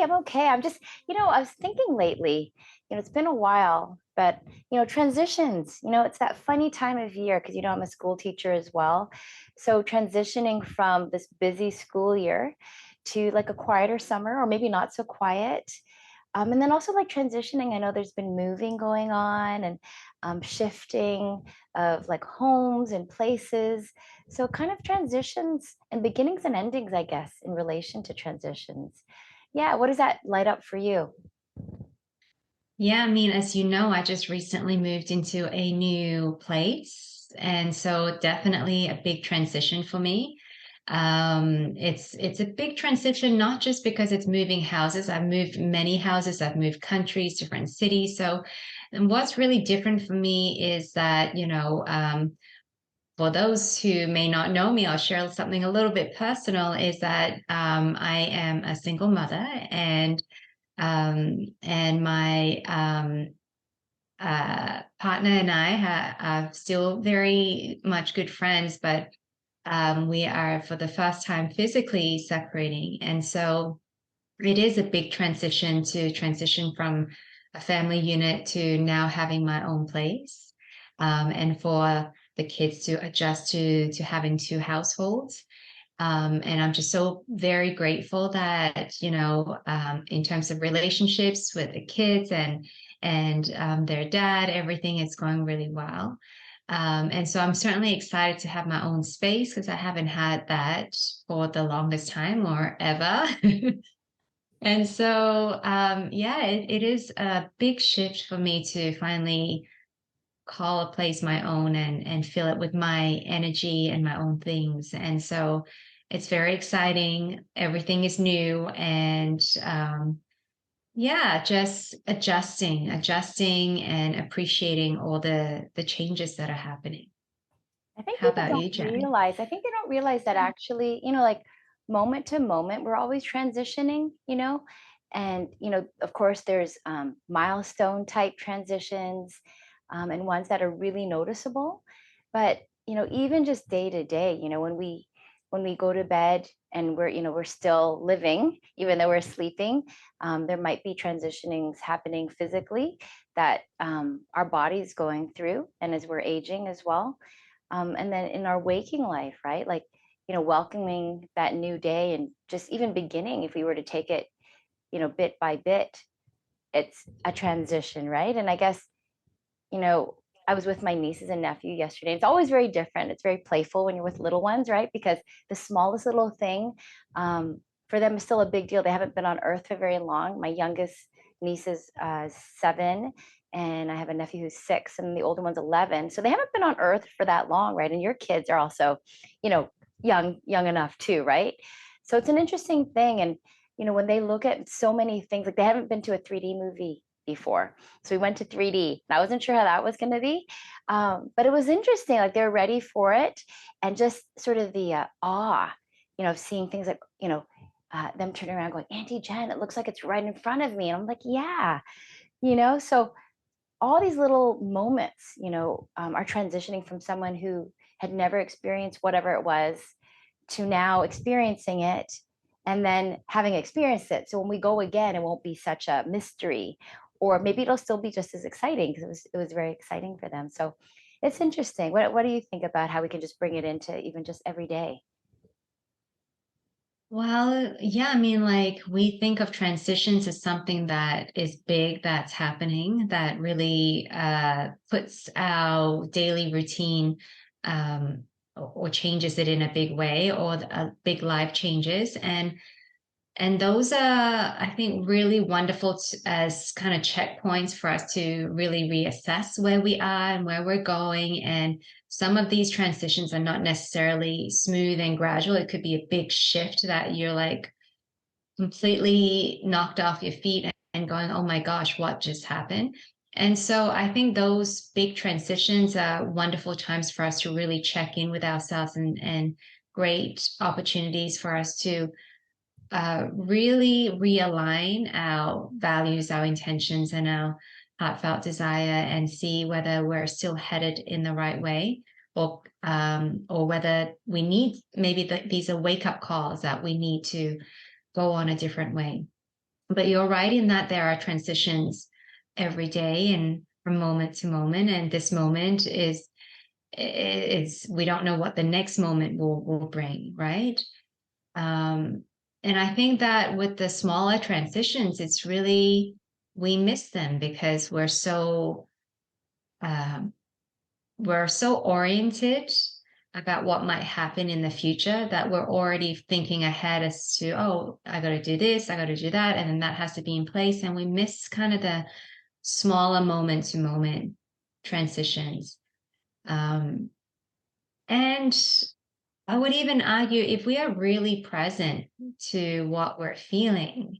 I'm okay. I'm just, I was thinking lately, it's been a while, but, transitions, it's that funny time of year because, I'm a school teacher as well. So transitioning from this busy school year to like a quieter summer or maybe not so quiet. And then also like transitioning, I know there's been moving going on and shifting of like homes and places. So kind of transitions and beginnings and endings, I guess, in relation to transitions. Yeah, what does that light up for you? Yeah, I mean, as you know, I just recently moved into a new place, and so definitely a big transition for me. It's a big transition, not just because it's moving houses. I've moved many houses, I've moved countries, different cities. So, and what's really different for me is that, for those who may not know me, I'll share something a little bit personal, is that I am a single mother and my partner and I are still very much good friends, but we are for the first time physically separating. And so it is a big transition to transition from a family unit to now having my own place, and for the kids to adjust to having two households. And I'm just so very grateful that, in terms of relationships with the kids and their dad, everything is going really well. And so I'm certainly excited to have my own space because I haven't had that for the longest time or ever. And so, yeah, it is a big shift for me to finally call a place my own and fill it with my energy and my own things. And so it's very exciting. Everything is new and yeah, just adjusting and appreciating all the changes that are happening. I think How people about don't you, Jen? realize, I think they don't realize that actually, like moment to moment, we're always transitioning, and, of course, there's milestone type transitions and ones that are really noticeable. But, even just day to day, when we go to bed and we're still living, even though we're sleeping, there might be transitionings happening physically that our body's going through, and as we're aging as well. And then in our waking life, right? Like, welcoming that new day and just even beginning, if we were to take it, bit by bit, it's a transition, right? And I guess, you know, I was with my nieces and nephew yesterday. It's always very different. It's very playful when you're with little ones, right? Because the smallest little thing for them is still a big deal. They haven't been on earth for very long. My youngest niece is 7, and I have a nephew who's 6, and the older one's 11. So they haven't been on earth for that long, right? And your kids are also, you know, young enough too, right? So it's an interesting thing. And, when they look at so many things, like they haven't been to a 3D movie before. So we went to 3D. I wasn't sure how that was going to be, but it was interesting. Like they were ready for it, and just sort of the awe, of seeing things like them turning around, going, "Auntie Jen, it looks like it's right in front of me," and I'm like, "Yeah," So all these little moments, are transitioning from someone who had never experienced whatever it was to now experiencing it and then having experienced it. So when we go again, it won't be such a mystery, or maybe it'll still be just as exciting because it was very exciting for them. So it's interesting. What do you think about how we can just bring it into even just every day? Well, yeah, I mean, like we think of transitions as something that is big, that's happening, that really puts our daily routine or changes it in a big way, or big life changes. And those are, I think, really wonderful as kind of checkpoints for us to really reassess where we are and where we're going. And some of these transitions are not necessarily smooth and gradual. It could be a big shift that you're like completely knocked off your feet and going, oh my gosh, what just happened? And so I think those big transitions are wonderful times for us to really check in with ourselves and great opportunities for us to really realign our values, our intentions, and our heartfelt desire, and see whether we're still headed in the right way, or whether we need maybe these are wake up calls that we need to go on a different way. But you're right in that there are transitions every day and from moment to moment. And this moment is we don't know what the next moment will bring, right? Um, and I think that with the smaller transitions, it's really we miss them because um, we're so oriented about what might happen in the future that we're already thinking ahead as to, oh, I got to do this, I got to do that, and then that has to be in place, and we miss kind of the smaller moment to moment transitions. Um, and I would even argue if we are really present to what we're feeling,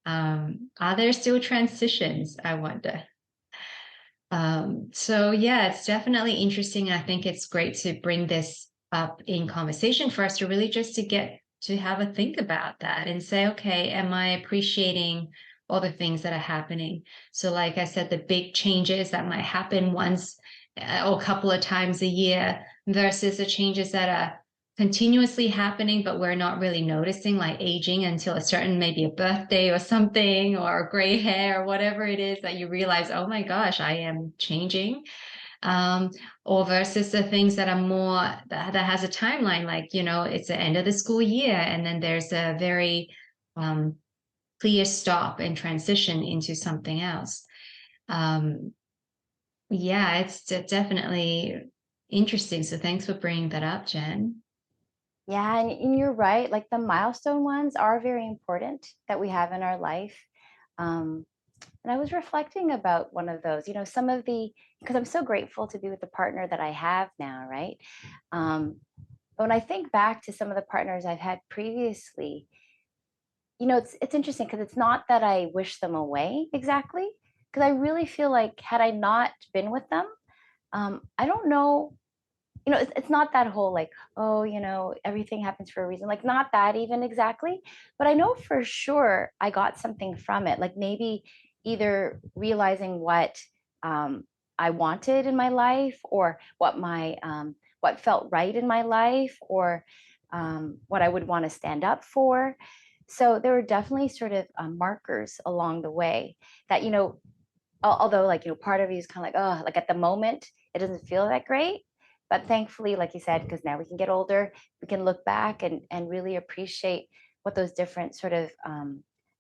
are there still transitions? I wonder. So yeah, it's definitely interesting. I think it's great to bring this up in conversation for us to really just to get to have a think about that and say, okay, am I appreciating all the things that are happening? So like I said, the big changes that might happen once or a couple of times a year versus the changes that are continuously happening, but we're not really noticing, like aging until a certain, maybe a birthday or something, or gray hair or whatever it is that you realize, oh my gosh, I am changing. Um, or versus the things that are more, that has a timeline, like, it's the end of the school year, and then there's a very um, clear stop and transition into something else. Um, yeah, it's definitely interesting. So thanks for bringing that up, Jen. Yeah, and you're right. Like the milestone ones are very important that we have in our life. Um, and I was reflecting about one of those, some of because I'm so grateful to be with the partner that I have now, right? But when I think back to some of the partners I've had previously, it's interesting because it's not that I wish them away exactly, because I really feel like had I not been with them, I don't know, it's not that whole like, oh, everything happens for a reason, like not that even exactly, but I know for sure I got something from it, like maybe either realizing what um, I wanted in my life, or what felt right in my life, or what I would want to stand up for. So there were definitely sort of markers along the way that, although like, part of you is kind of like, oh, like at the moment it doesn't feel that great, but thankfully, like you said, because now we can get older, we can look back and really appreciate what those different sort of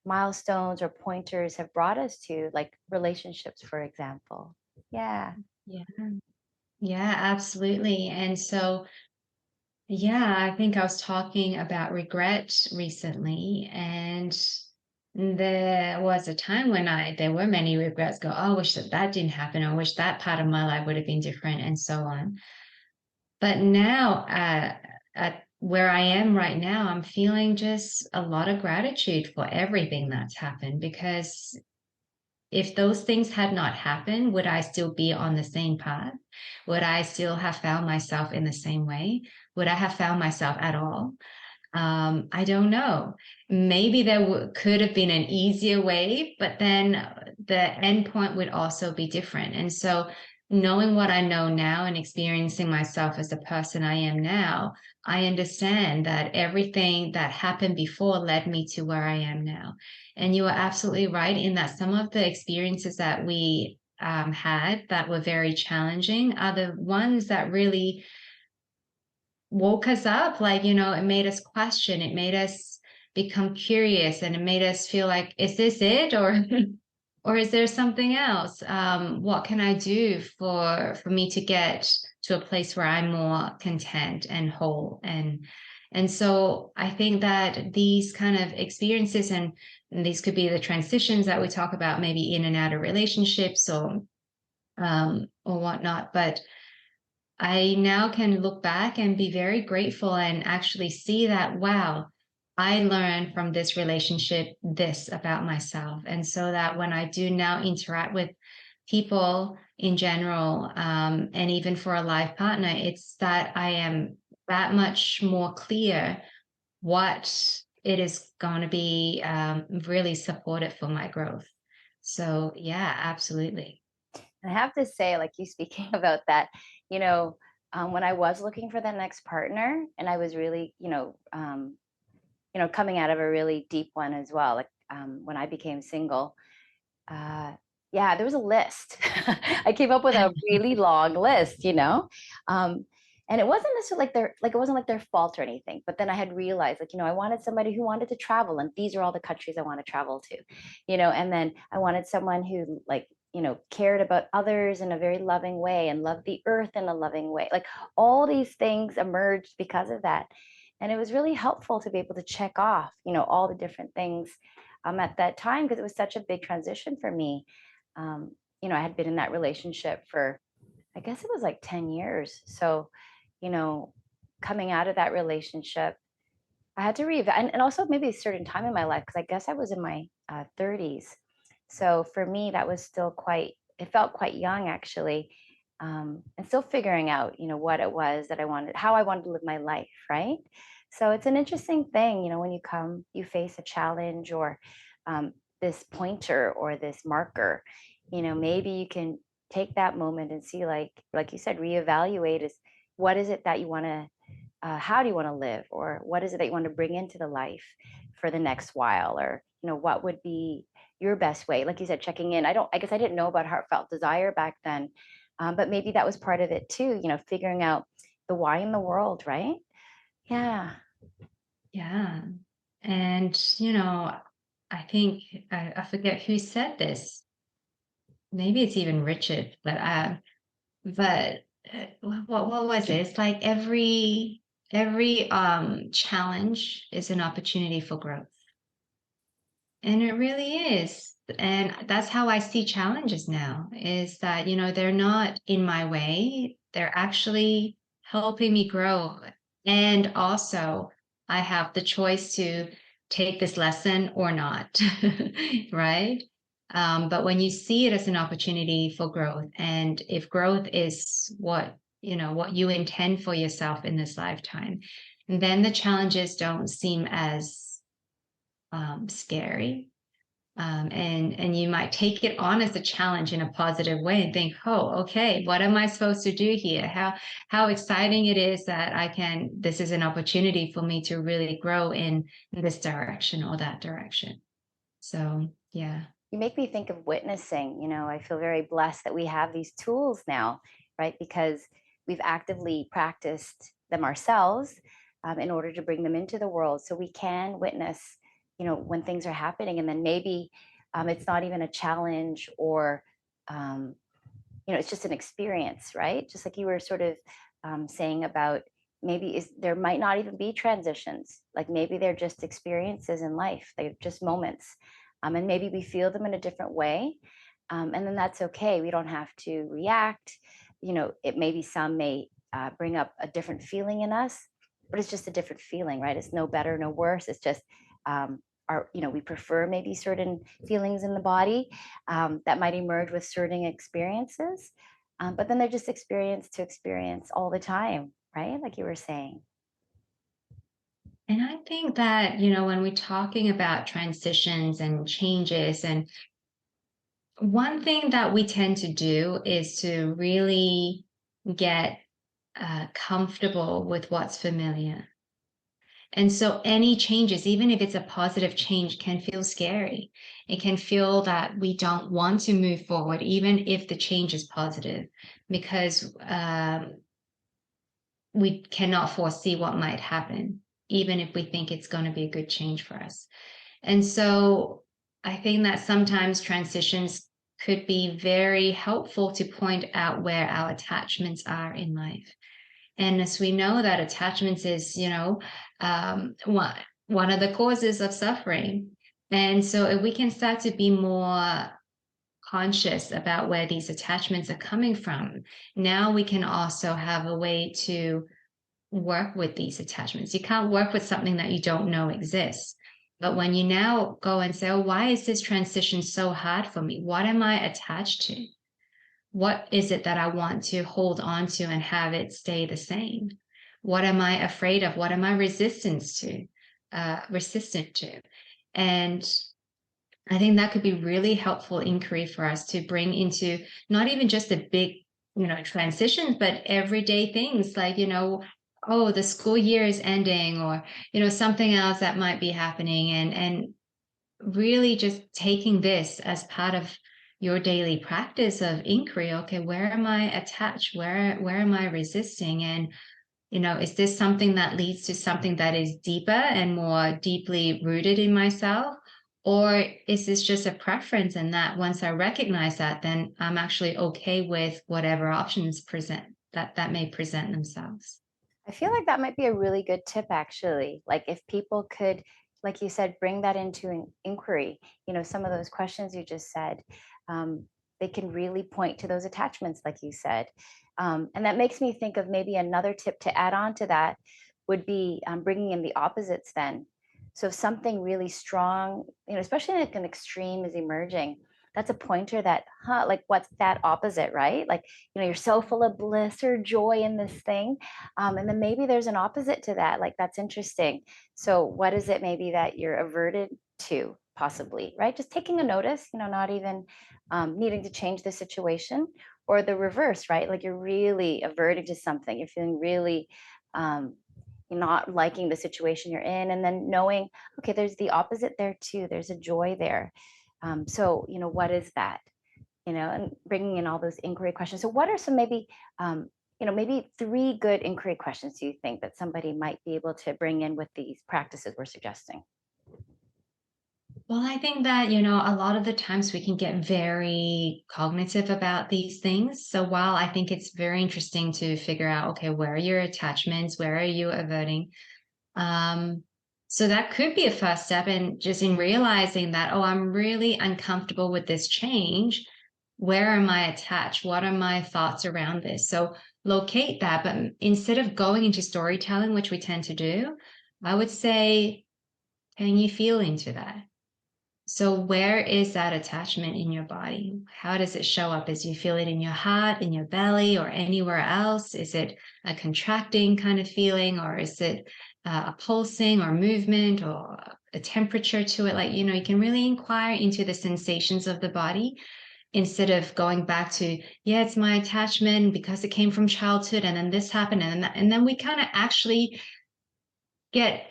milestones or pointers have brought us to, like relationships, for example. Yeah. Yeah. Yeah, absolutely. And so, yeah, I think I was talking about regret recently, and there was a time when there were many regrets. Go, oh, I wish that didn't happen. I wish that part of my life would have been different, and so on. But now, at where I am right now, I'm feeling just a lot of gratitude for everything that's happened, because if those things had not happened, would I still be on the same path? Would I still have found myself in the same way? Would I have found myself at all? I don't know. Maybe there could have been an easier way, but then the end point would also be different. And so, knowing what I know now and experiencing myself as the person I am now, I understand that everything that happened before led me to where I am now. And you are absolutely right in that some of the experiences that we had that were very challenging are the ones that really woke us up. Like, it made us question, it made us become curious, and it made us feel like, is this it, or or is there something else? What can I do for me to get to a place where I'm more content and whole? And so I think that these kind of experiences, and these could be the transitions that we talk about, maybe in and out of relationships or whatnot, but I now can look back and be very grateful and actually see that, wow, I learned from this relationship this about myself. And so that when I do now interact with people in general, and even for a life partner, it's that I am that much more clear what it is going to be, really supportive for my growth. So, yeah, absolutely. And I have to say, like you speaking about that, you know, when I was looking for the next partner and I was really, coming out of a really deep one as well. Like when I became single, uh, yeah, there was a list. I came up with a really long list, and it wasn't necessarily like it wasn't like their fault or anything. But then I had realized, like, I wanted somebody who wanted to travel, and these are all the countries I want to travel to, and then I wanted someone who like cared about others in a very loving way and loved the earth in a loving way. Like all these things emerged because of that. And it was really helpful to be able to check off, all the different things at that time because it was such a big transition for me. I had been in that relationship for, I guess it was like 10 years. So, you know, coming out of that relationship, I had to and also maybe a certain time in my life because I guess I was in my 30s. So for me, that was still it felt quite young actually. And still figuring out, what it was that I wanted, how I wanted to live my life, right? So it's an interesting thing, when you face a challenge or um, this pointer or this marker, maybe you can take that moment and see, like you said, reevaluate is what is it that you want to how do you want to live or what is it that you want to bring into the life for the next while or what would be your best way, like you said, checking in. I guess I didn't know about heartfelt desire back then, but maybe that was part of it too, figuring out the why in the world, right? Yeah. Yeah. And, I think I forget who said this. Maybe it's even Richard, but what was it? It's like every challenge is an opportunity for growth. And it really is. And that's how I see challenges now is that, they're not in my way. They're actually helping me grow. And also, I have the choice to take this lesson or not, right? But when you see it as an opportunity for growth, and if growth is what you intend for yourself in this lifetime, then the challenges don't seem as scary. And you might take it on as a challenge in a positive way and think, oh, okay, what am I supposed to do here? How exciting it is that this is an opportunity for me to really grow in this direction or that direction. So yeah. You make me think of witnessing. I feel very blessed that we have these tools now, right? Because we've actively practiced them ourselves in order to bring them into the world. So we can witness, when things are happening. And then maybe it's not even a challenge or, um, it's just an experience, right? Just like you were sort of saying about maybe there might not even be transitions. Like maybe they're just experiences in life. They're just moments and maybe we feel them in a different way. And then that's okay. We don't have to react. It maybe some may bring up a different feeling in us, but it's just a different feeling, right? It's no better, no worse. It's just we prefer maybe certain feelings in the body that might emerge with certain experiences. But then they're just experience to experience all the time, right? Like you were saying. And I think that, when we're talking about transitions and changes, and one thing that we tend to do is to really get comfortable with what's familiar. And so any changes, even if it's a positive change, can feel scary. It can feel that we don't want to move forward, even if the change is positive, because we cannot foresee what might happen, even if we think it's going to be a good change for us. And so I think that sometimes transitions could be very helpful to point out where our attachments are in life. And as we know that attachments is, one of the causes of suffering. And so if we can start to be more conscious about where these attachments are coming from, now we can also have a way to work with these attachments. You can't work with something that you don't know exists. But when you now go and say, oh, why is this transition so hard for me? What am I attached to? What is it that I want to hold on to and have it stay the same? What am I afraid of? What am I resistant to? And I think that could be really helpful inquiry for us to bring into not even just the big, transitions, but everyday things like, oh, the school year is ending or, something else that might be happening. And really just taking this as part of your daily practice of inquiry. Okay, where am I attached? Where am I resisting? And is this something that leads to something that is deeper and more deeply rooted in myself? Or is this just a preference? And that once I recognize that, then I'm actually okay with whatever options that may present themselves. I feel like that might be a really good tip, actually. Like if people could, like you said, bring that into an inquiry, some of those questions you just said, um, they can really point to those attachments, like you said. And that makes me think of maybe another tip to add on to that would be bringing in the opposites then. So if something really strong, especially like an extreme is emerging, that's a pointer that, like what's that opposite, right? Like, you're so full of bliss or joy in this thing, and then maybe there's an opposite to that. Like, that's interesting. So, what is it maybe that you're averted to, possibly, right? Just taking a notice, not even needing to change the situation, or the reverse, right? Like, you're really averted to something, you're feeling really um, not liking the situation you're in, and then knowing, okay, there's the opposite there too, there's a joy there. So, what is that? And bringing in all those inquiry questions. So, what are some maybe, maybe three good inquiry questions do you think that somebody might be able to bring in with these practices we're suggesting? Well, I think that, a lot of the times we can get very cognitive about these things. So while I think it's very interesting to figure out, okay, where are your attachments? Where are you averting? Um, so that could be a first step in just in realizing that, oh, I'm really uncomfortable with this change. Where am I attached? What are my thoughts around this? So locate that. But instead of going into storytelling, which we tend to do, I would say, can you feel into that? So, where is that attachment in your body? How does it show up? As you feel it in your heart, in your belly, or anywhere else? Is it a contracting kind of feeling, or is it a pulsing or movement or a temperature to it? Like, you can really inquire into the sensations of the body instead of going back to, yeah, it's my attachment because it came from childhood and then this happened. And then we kind of actually get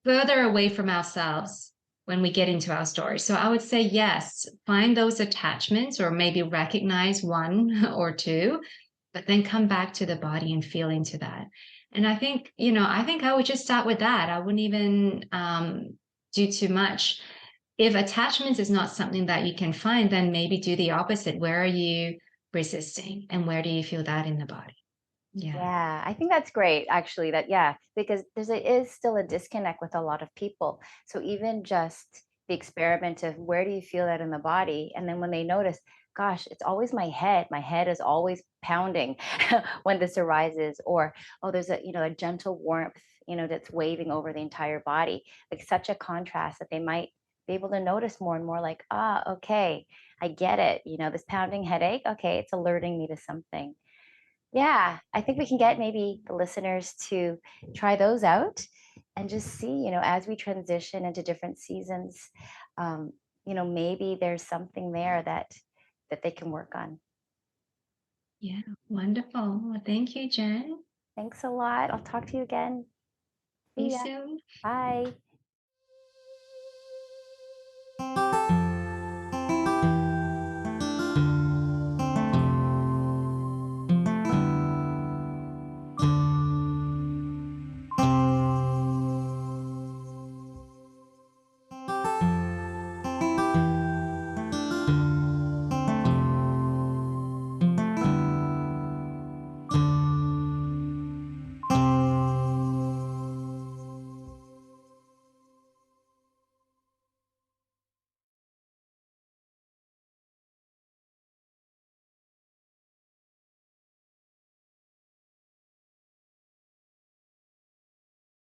further away from ourselves when we get into our story. So I would say, yes, find those attachments or maybe recognize one or two, but then come back to the body and feel into that. And I think I would just start with that. I wouldn't even do too much. If attachments is not something that you can find, then maybe do the opposite. Where are you resisting and where do you feel that in the body? Yeah. Yeah, I think that's great, actually. Yeah, because is still a disconnect with a lot of people. So even just the experiment of where do you feel that in the body, and then when they notice, gosh, it's always my head. My head is always pounding when this arises, or oh, there's a gentle warmth, that's waving over the entire body, like such a contrast that they might be able to notice more and more. Like, okay, I get it. This pounding headache. Okay, it's alerting me to something. Yeah, I think we can get maybe the listeners to try those out and just see, as we transition into different seasons, um, maybe there's something there that they can work on. Yeah. Wonderful. Well, thank you, Jen. Thanks a lot. I'll talk to you again. See you See ya. soon. Bye.